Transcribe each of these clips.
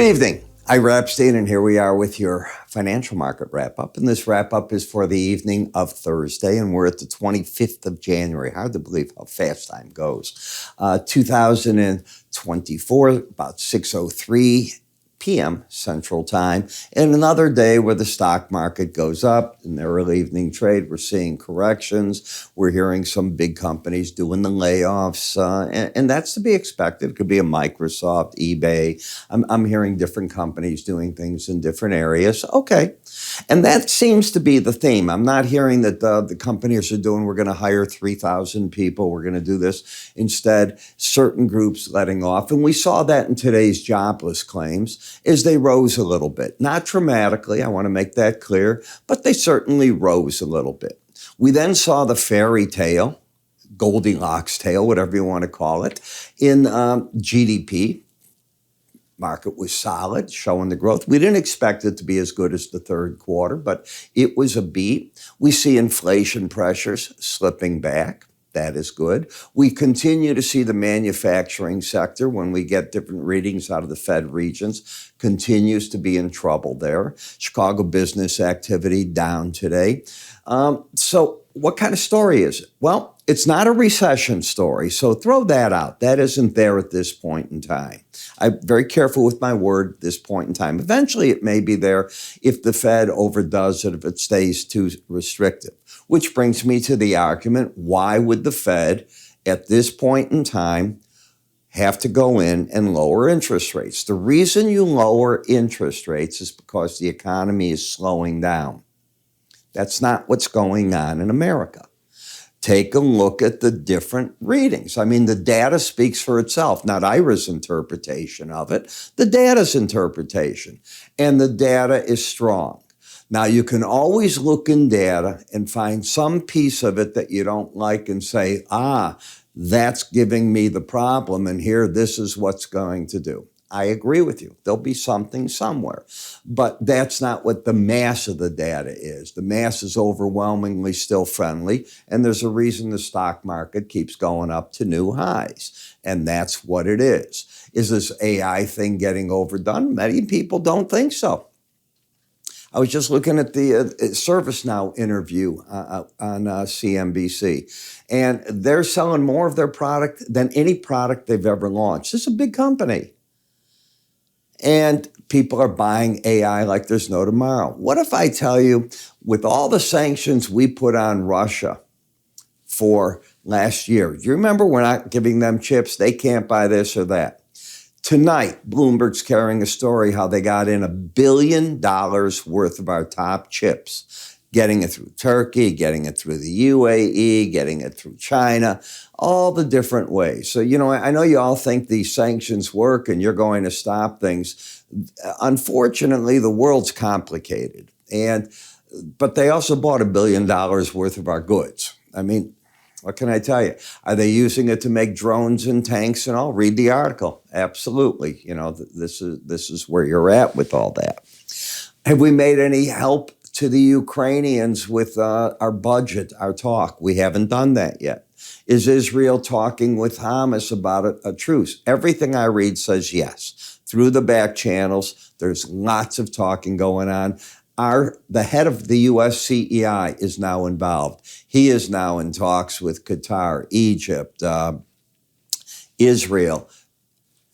Good evening. Ira Epstein, and here we are with your financial market wrap-up. And this wrap-up is for the evening of Thursday, and we're at the 25th of January. Hard to believe how fast time goes. 2024, about 6:03 p.m. Central Time, and another day where the stock market goes up. In the early evening trade, we're seeing corrections. We're hearing some big companies doing the layoffs, and that's to be expected. It could be a Microsoft, eBay. I'm hearing different companies doing things in different areas. Okay. And that seems to be the theme. I'm not hearing that the companies are doing, we're going to hire 3,000 people, we're going to do this. Instead, certain groups letting off. And we saw that in today's jobless claims as they rose a little bit. Not dramatically, I want to make that clear, but they certainly rose a little bit. We then saw the fairy tale, Goldilocks tale, whatever you want to call it, in GDP. Market was solid, showing the growth. We didn't expect it to be as good as the third quarter, but it was a beat. We see inflation pressures slipping back. That is good. We continue to see the manufacturing sector, when we get different readings out of the Fed regions, continues to be in trouble there. Chicago business activity down today. So what kind of story is it? Well, it's not a recession story, so throw that out. That isn't there at this point in time. I'm very careful with my word at this point in time. Eventually, it may be there if the Fed overdoes it, if it stays too restrictive. Which brings me to the argument, why would the Fed, at this point in time, have to go in and lower interest rates? The reason you lower interest rates is because the economy is slowing down. That's not what's going on in America. Take a look at the different readings. I mean, the data speaks for itself, not Ira's interpretation of it, the data's interpretation. And the data is strong. Now, you can always look in data and find some piece of it that you don't like and say, that's giving me the problem, and here, this is what's going to do. I agree with you. There'll be something somewhere. But that's not what the mass of the data is. The mass is overwhelmingly still friendly, and there's a reason the stock market keeps going up to new highs. And that's what it is. Is this AI thing getting overdone? Many people don't think so. I was just looking at the ServiceNow interview on CNBC, and they're selling more of their product than any product they've ever launched. This is a big company. And people are buying AI like there's no tomorrow. What if I tell you, with all the sanctions we put on Russia for last year, do you remember we're not giving them chips? They can't buy this or that. Tonight, Bloomberg's carrying a story how they got in $1 billion worth of our top chips, getting it through Turkey, getting it through the UAE, getting it through China, all the different ways. So, I know you all think these sanctions work and you're going to stop things. Unfortunately, the world's complicated. But they also bought $1 billion worth of our goods. I mean, what can I tell you? Are they using it to make drones and tanks and all? Read the article. Absolutely. This is where you're at with all that. Have we made any help to the Ukrainians with our budget, our talk? We haven't done that yet. Is Israel talking with Hamas about a truce? Everything I read says yes. Through the back channels, there's lots of talking going on. The head of the U.S. CEI is now involved. He is now in talks with Qatar, Egypt, Israel.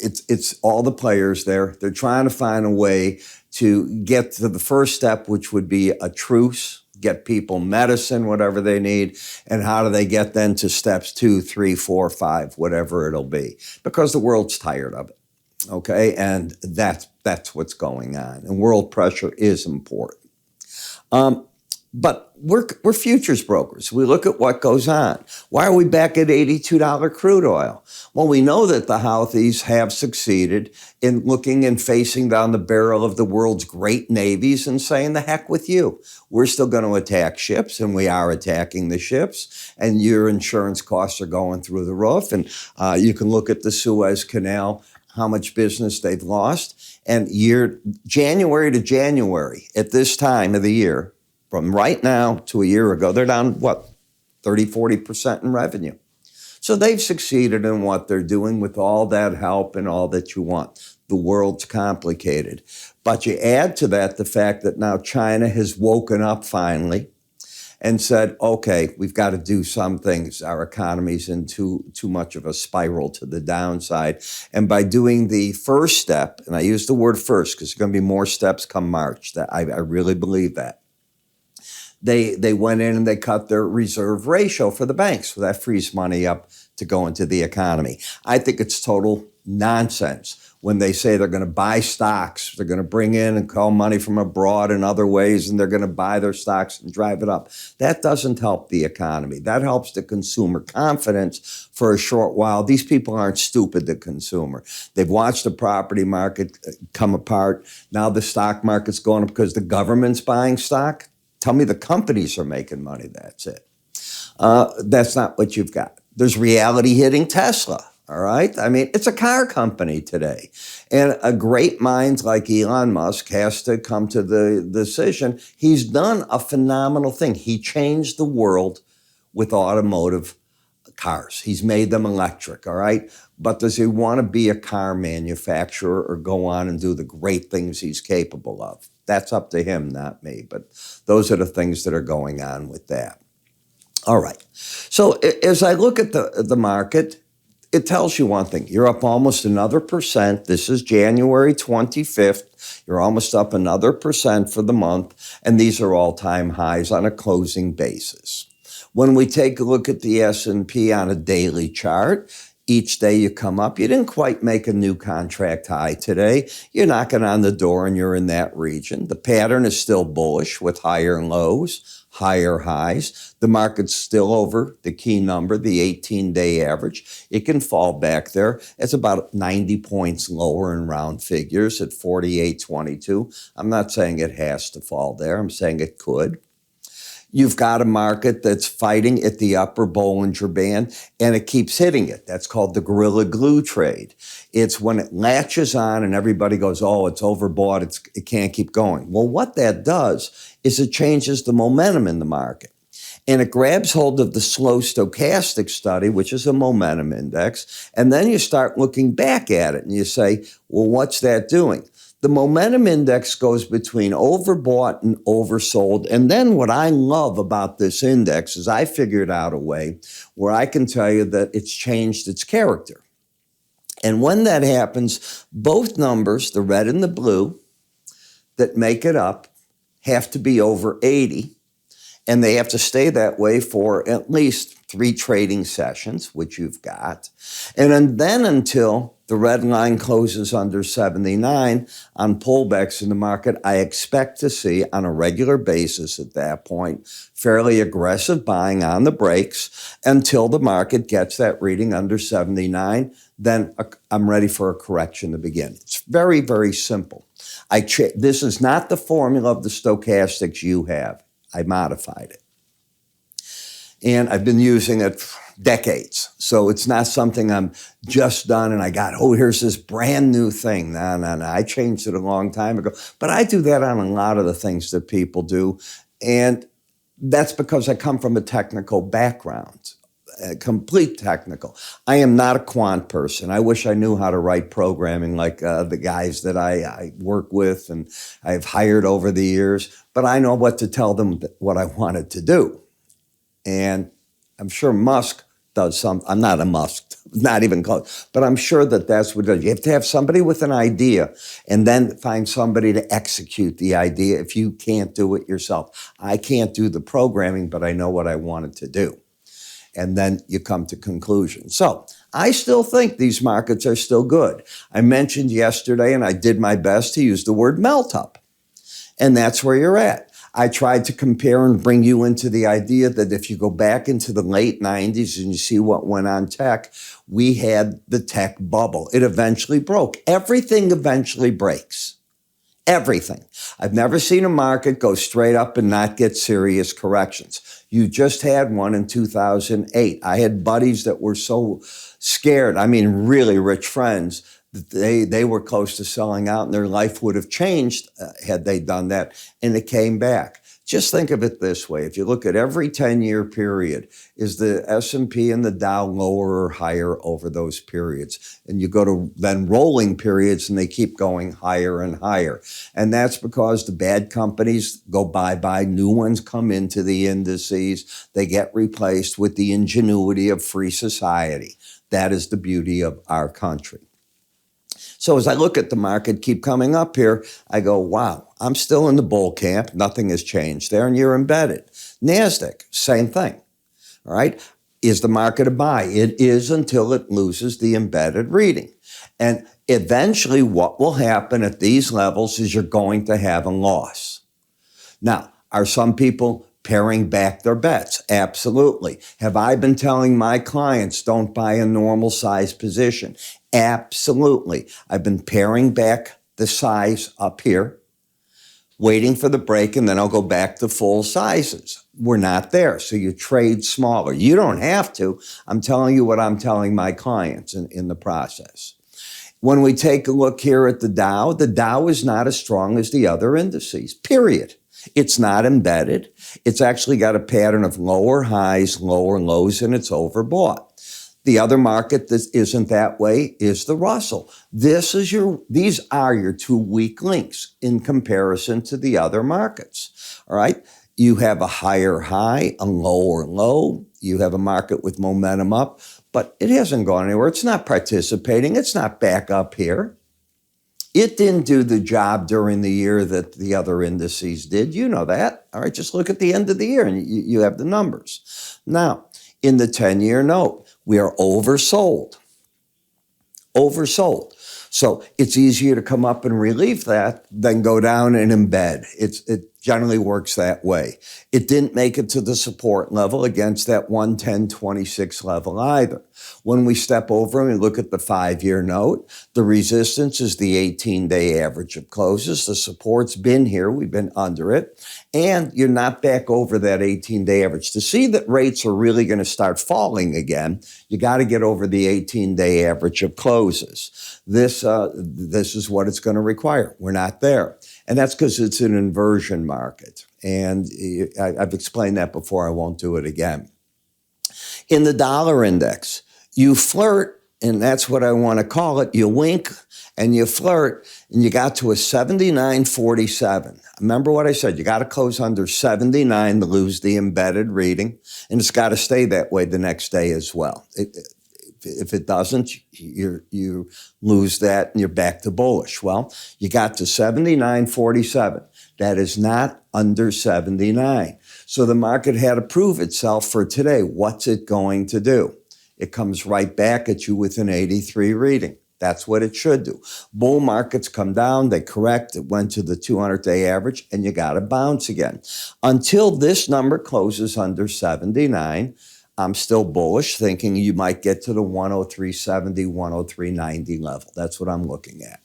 It's all the players there. They're trying to find a way to get to the first step, which would be a truce, get people medicine, whatever they need, and how do they get then to steps 2, 3, 4, 5, whatever it'll be, because the world's tired of it. Okay, and that's what's going on, and world pressure is important. But we're futures brokers. We look at what goes on. Why are we back at $82 crude oil? Well, we know that the Houthis have succeeded in looking and facing down the barrel of the world's great navies and saying, the heck with you. We're still going to attack ships, and we are attacking the ships, and your insurance costs are going through the roof. And you can look at the Suez Canal, how much business they've lost. And January to January, at this time of the year, from right now to a year ago, they're down, 30-40% in revenue. So they've succeeded in what they're doing with all that help and all that you want. the world's complicated. But you add to that the fact that now China has woken up finally and said, okay, we've got to do some things. Our economy's in too much of a spiral to the downside. And by doing the first step, and I use the word first because there's going to be more steps come March, that I really believe that. They went in and they cut their reserve ratio for the banks. So that frees money up to go into the economy. I think it's total nonsense when they say they're going to buy stocks. They're going to bring in and call money from abroad in other ways, and they're going to buy their stocks and drive it up. That doesn't help the economy. That helps the consumer confidence for a short while. These people aren't stupid, the consumer. They've watched the property market come apart. Now the stock market's going up because the government's buying stock. Tell me the companies are making money. That's it. That's not what you've got. There's reality hitting Tesla. All right. I mean, it's a car company today. And a great mind like Elon Musk has to come to the decision. He's done a phenomenal thing. He changed the world with automotive cars. He's made them electric. All right. But does he want to be a car manufacturer or go on and do the great things he's capable of? That's up to him, not me. But those are the things that are going on with that. All right. So as I look at the market, it tells you one thing. You're up almost another percent. This is January 25th. You're almost up another percent for the month. And these are all-time highs on a closing basis. When we take a look at the S&P on a daily chart, each day you come up, you didn't quite make a new contract high today. You're knocking on the door and you're in that region. The pattern is still bullish with higher lows, higher highs. The market's still over the key number, the 18-day average. It can fall back there. It's about 90 points lower in round figures at 48.22. I'm not saying it has to fall there. I'm saying it could. You've got a market that's fighting at the upper Bollinger Band, and it keeps hitting it. That's called the Gorilla Glue trade. It's when it latches on and everybody goes, oh, it's overbought, it can't keep going. Well, what that does is it changes the momentum in the market. And it grabs hold of the slow stochastic study, which is a momentum index, and then you start looking back at it and you say, well, what's that doing? The momentum index goes between overbought and oversold. And then what I love about this index is I figured out a way where I can tell you that it's changed its character. And when that happens, both numbers, the red and the blue, that make it up have to be over 80. And they have to stay that way for at least 3 trading sessions, which you've got. And then until the red line closes under 79 on pullbacks in the market, I expect to see on a regular basis at that point fairly aggressive buying on the brakes until the market gets that reading under 79. Then I'm ready for a correction to begin. It's very, very simple. This is not the formula of the stochastics you have. I modified it. And I've been using it for decades. So it's not something I'm just done and I got, here's this brand new thing. No. I changed it a long time ago. But I do that on a lot of the things that people do. And that's because I come from a technical background, complete technical. I am not a quant person. I wish I knew how to write programming like the guys that I work with and I've hired over the years. But I know what to tell them what I wanted to do. And I'm sure Musk does something. I'm not a Musk, not even close. But I'm sure that that's what it does. You have to have somebody with an idea and then find somebody to execute the idea if you can't do it yourself. I can't do the programming, but I know what I wanted to do. And then you come to conclusions. So I still think these markets are still good. I mentioned yesterday, and I did my best to use the word melt up. And that's where you're at. I tried to compare and bring you into the idea that if you go back into the late 90s and you see what went on tech, we had the tech bubble. It eventually broke. Everything eventually breaks. Everything. I've never seen a market go straight up and not get serious corrections. You just had one in 2008. I had buddies that were so scared, I mean really rich friends, They were close to selling out, and their life would have changed had they done that, and it came back. Just think of it this way. If you look at every 10-year period, is the S&P and the Dow lower or higher over those periods? And you go to then rolling periods, and they keep going higher and higher. And that's because the bad companies go bye-bye. New ones come into the indices. They get replaced with the ingenuity of free society. That is the beauty of our country. So as I look at the market keep coming up here, I go, wow, I'm still in the bull camp. Nothing has changed there, and you're embedded. NASDAQ, same thing. All right. Is the market a buy? It is until it loses the embedded reading. And eventually what will happen at these levels is you're going to have a loss. Now, are some people paring back their bets? Absolutely. Have I been telling my clients don't buy a normal size position? Absolutely. I've been paring back the size up here, waiting for the break, and then I'll go back to full sizes. We're not there, so you trade smaller. You don't have to. I'm telling you what I'm telling my clients in the process. When we take a look here at the Dow is not as strong as the other indices, period. It's not embedded. It's actually got a pattern of lower highs, lower lows, and it's overbought. The other market that isn't that way is the Russell. These are your two weak links in comparison to the other markets. All right. You have a higher high, a lower low. You have a market with momentum up, but it hasn't gone anywhere. It's not participating. It's not back up here. It didn't do the job during the year that the other indices did. You know that. All right. Just look at the end of the year and you have the numbers. Now, in the 10-year note, we are oversold. Oversold. So it's easier to come up and relieve that than go down and embed. It generally works that way. It didn't make it to the support level against that 110.26 level either. When we step over and we look at the 5-year note, the resistance is the 18-day average of closes. The support's been here. We've been under it. And you're not back over that 18-day average. To see that rates are really going to start falling again, you got to get over the 18-day average of closes. This is what it's going to require. We're not there. And that's because it's an inversion market. And I've explained that before. I won't do it again. In the dollar index, you flirt, and that's what I want to call it. You wink and you flirt, and you got to a 79.47. Remember what I said. You got to close under 79 to lose the embedded reading, and it's got to stay that way the next day as well. If it doesn't, you lose that and you're back to bullish. Well, you got to 79.47. That is not under 79. So the market had to prove itself for today. What's it going to do? It comes right back at you with an 83 reading. That's what it should do. Bull markets come down, they correct, it went to the 200-day average, and you got to bounce again. Until this number closes under 79, I'm still bullish, thinking you might get to the 103.70, 103.90 level. That's what I'm looking at.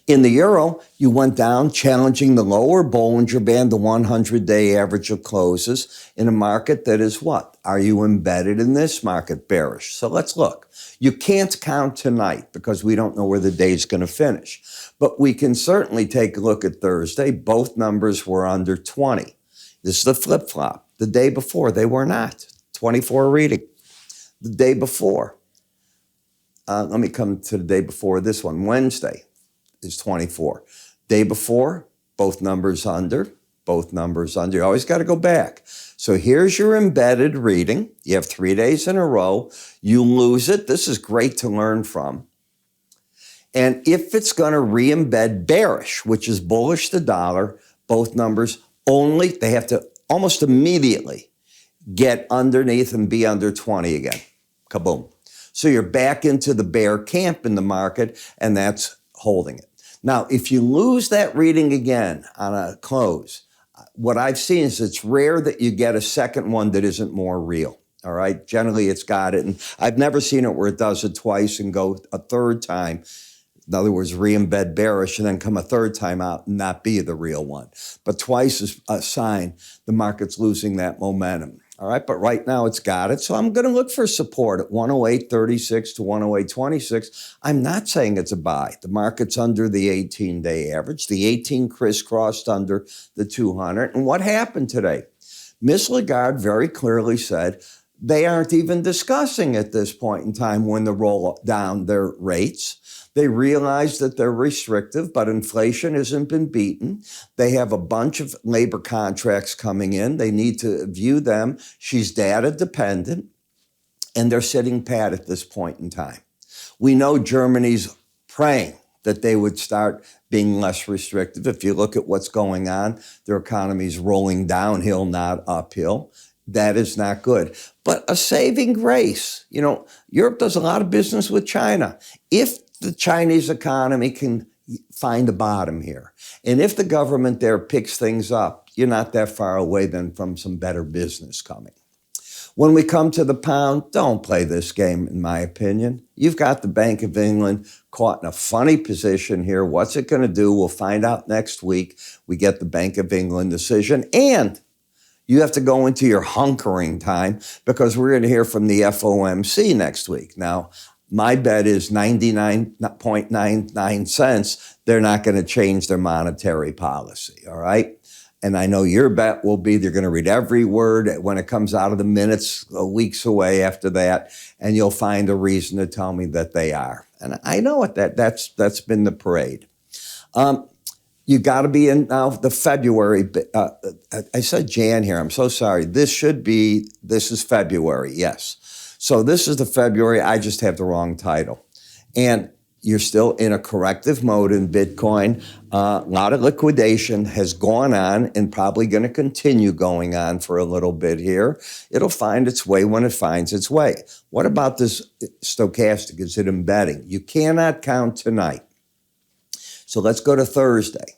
In the euro, you went down, challenging the lower Bollinger Band, the 100-day average of closes, in a market that is what? Are you embedded in this market? Bearish. So let's look. You can't count tonight because we don't know where the day's going to finish. But we can certainly take a look at Thursday. Both numbers were under 20. This is the flip-flop. The day before, they were not. 24 reading. The day before. Let me come to the day before this one. Wednesday is 24. Day before, both numbers under, both numbers under. You always got to go back. So here's your embedded reading. You have 3 days in a row. You lose it. This is great to learn from. And if it's going to re-embed bearish, which is bullish the dollar, both numbers only, they have to almost immediately get underneath and be under 20 again. Kaboom. So you're back into the bear camp in the market, and that's holding it. Now, if you lose that reading again on a close, what I've seen is it's rare that you get a second one that isn't more real. All right. Generally, it's got it. And I've never seen it where it does it twice and go a third time. In other words, re-embed bearish and then come a third time out and not be the real one. But twice is a sign the market's losing that momentum. All right, but right now it's got it. So I'm going to look for support at 108.36 to 108.26. I'm not saying it's a buy. The market's under the 18-day average. The 18 crisscrossed under the 200. And what happened today? Ms. Lagarde very clearly said they aren't even discussing at this point in time when to roll down their rates. They realize that they're restrictive, but inflation hasn't been beaten. They have a bunch of labor contracts coming in. They need to view them. She's data dependent, and they're sitting pat at this point in time. We know Germany's praying that they would start being less restrictive. If you look at what's going on, their economy's rolling downhill, not uphill. That is not good. But a saving grace. You know, Europe does a lot of business with China. If the Chinese economy can find a bottom here, and if the government there picks things up, you're not that far away then from some better business coming. When we come to the pound, don't play this game, in my opinion. You've got the Bank of England caught in a funny position here. What's it going to do? We'll find out next week. We get the Bank of England decision, and you have to go into your hunkering time because we're going to hear from the FOMC next week. Now, my bet is 99.99 cents. They're not going to change their monetary policy, all right? And I know your bet will be they're going to read every word when it comes out of the minutes weeks away after that, and you'll find a reason to tell me that they are. And I know it. That's been the parade. You got to be in now the February. I said Jan here. I'm so sorry. This is February, yes. So this is the February. I just have the wrong title. And you're still in a corrective mode in Bitcoin. A lot of liquidation has gone on and probably going to continue going on for a little bit here. It'll find its way when it finds its way. What about this stochastic? Is it embedding? You cannot count tonight. So let's go to Thursday.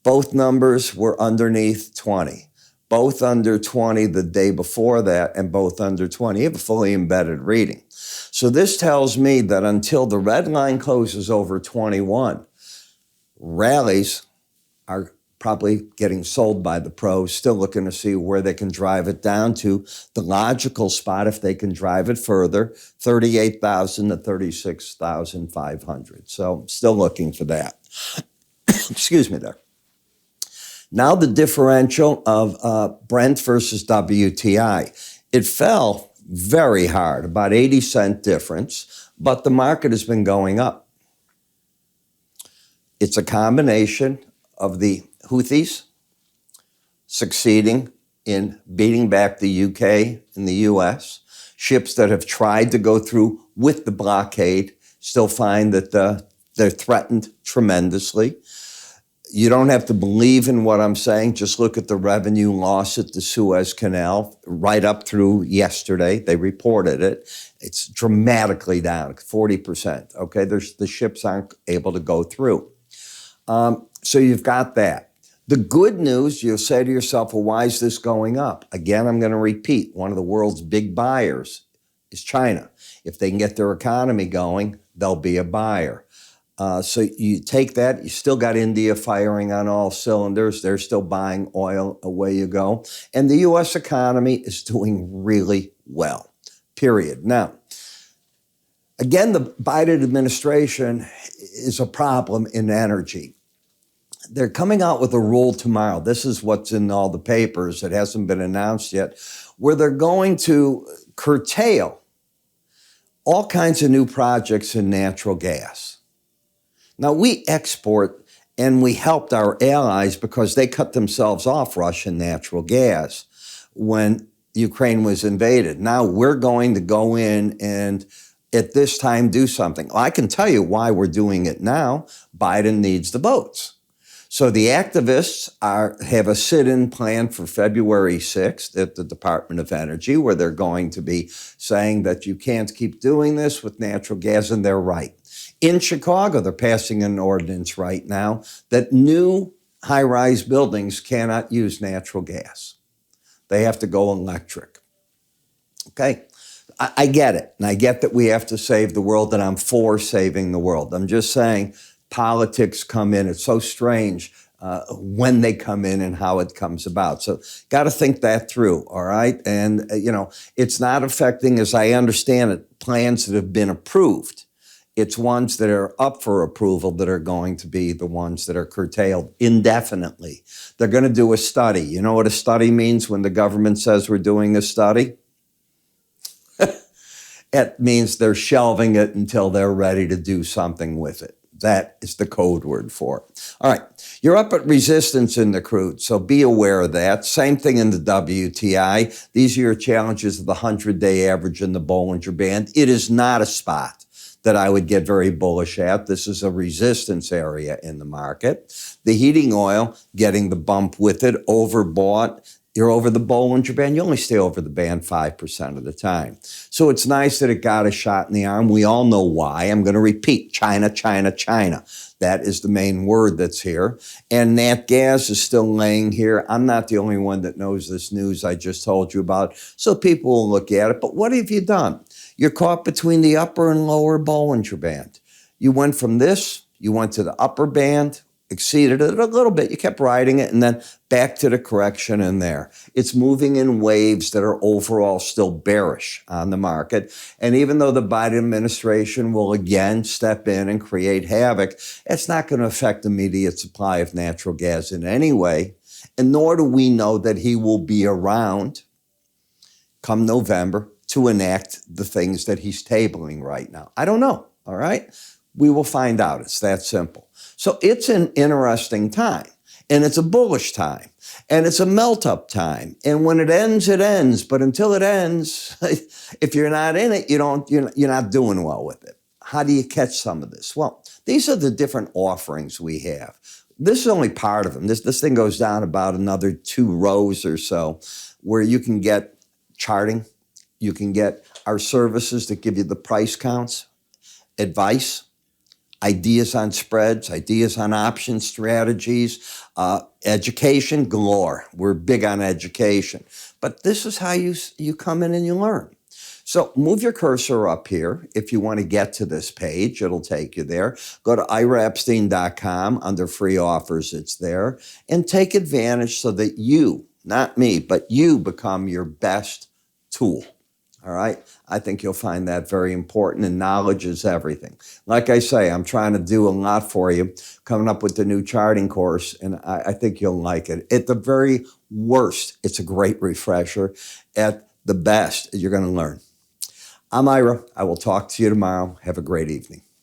Both numbers were underneath 20. Both under 20 the day before that, and both under 20. You have a fully embedded reading. So this tells me that until the red line closes over 21, rallies are probably getting sold by the pros, still looking to see where they can drive it down to. The logical spot, if they can drive it further, 38,000 to 36,500. So still looking for that. Excuse me there. Now the differential of Brent versus WTI. It fell very hard, about 80-cent difference, but the market has been going up. It's a combination of the Houthis succeeding in beating back the UK and the US. Ships that have tried to go through with the blockade still find that they're threatened tremendously. You don't have to believe in what I'm saying. Just look at the revenue loss at the Suez Canal right up through yesterday. They reported it. It's dramatically down, 40%. Okay, the ships aren't able to go through. So you've got that. The good news, you'll say to yourself, well, why is this going up? Again, I'm going to repeat, one of the world's big buyers is China. If they can get their economy going, they'll be a buyer. So you take that, you still got India firing on all cylinders. They're still buying oil, away you go. And the U.S. economy is doing really well, period. Now, again, the Biden administration is a problem in energy. They're coming out with a rule tomorrow. This is what's in all the papers. It hasn't been announced yet, where they're going to curtail all kinds of new projects in natural gas. Now, we export and we helped our allies because they cut themselves off Russian natural gas when Ukraine was invaded. Now we're going to go in and at this time do something. Well, I can tell you why we're doing it now. Biden needs the votes. So the activists have a sit-in plan for February 6th at the Department of Energy, where they're going to be saying that you can't keep doing this with natural gas, and they're right. In Chicago, they're passing an ordinance right now that new high-rise buildings cannot use natural gas. They have to go electric. Okay? I get it, and I get that we have to save the world, and I'm for saving the world. I'm just saying politics come in. It's so strange. when they come in and how it comes about. So got to think that through, all right? And, it's not affecting, as I understand it, plans that have been approved. It's ones that are up for approval that are going to be the ones that are curtailed indefinitely. They're going to do a study. You know what a study means when the government says we're doing a study? It means they're shelving it until they're ready to do something with it. That is the code word for it. All right, you're up at resistance in the crude, so be aware of that. Same thing in the WTI. These are your challenges of the 100-day average in the Bollinger Band. It is not a spot that I would get very bullish at. This is a resistance area in the market. The heating oil, getting the bump with it, overbought. You're over the Bollinger Band. You only stay over the band 5% of the time. So it's nice that it got a shot in the arm. We all know why. I'm going to repeat, China, China, China. That is the main word that's here. And nat gas is still laying here. I'm not the only one that knows this news I just told you about. So people will look at it. But what have you done? You're caught between the upper and lower Bollinger Band. You went from this, you went to the upper band, exceeded it a little bit. You kept riding it and then back to the correction in there. It's moving in waves that are overall still bearish on the market. And even though the Biden administration will again step in and create havoc, it's not going to affect the immediate supply of natural gas in any way. And nor do we know that he will be around come November to enact the things that he's tabling right now. I don't know, all right? We will find out. It's that simple. So it's an interesting time, and it's a bullish time, and it's a melt-up time. And when it ends, it ends. But until it ends, if you're not in it, you're not doing well with it. How do you catch some of this? Well, these are the different offerings we have. This is only part of them. This thing goes down about another 2 rows or so, where you can get charting. You can get our services that give you the price counts, advice, ideas on spreads, ideas on option strategies, education galore. We're big on education. But this is how you come in and you learn. So move your cursor up here. If you want to get to this page, it'll take you there. Go to iraepstein.com. Under free offers, it's there. And take advantage so that you, not me, but you become your best tool. All right? I think you'll find that very important, and knowledge is everything. Like I say, I'm trying to do a lot for you, coming up with the new charting course, and I think you'll like it. At the very worst, it's a great refresher. At the best, you're going to learn. I'm Ira. I will talk to you tomorrow. Have a great evening.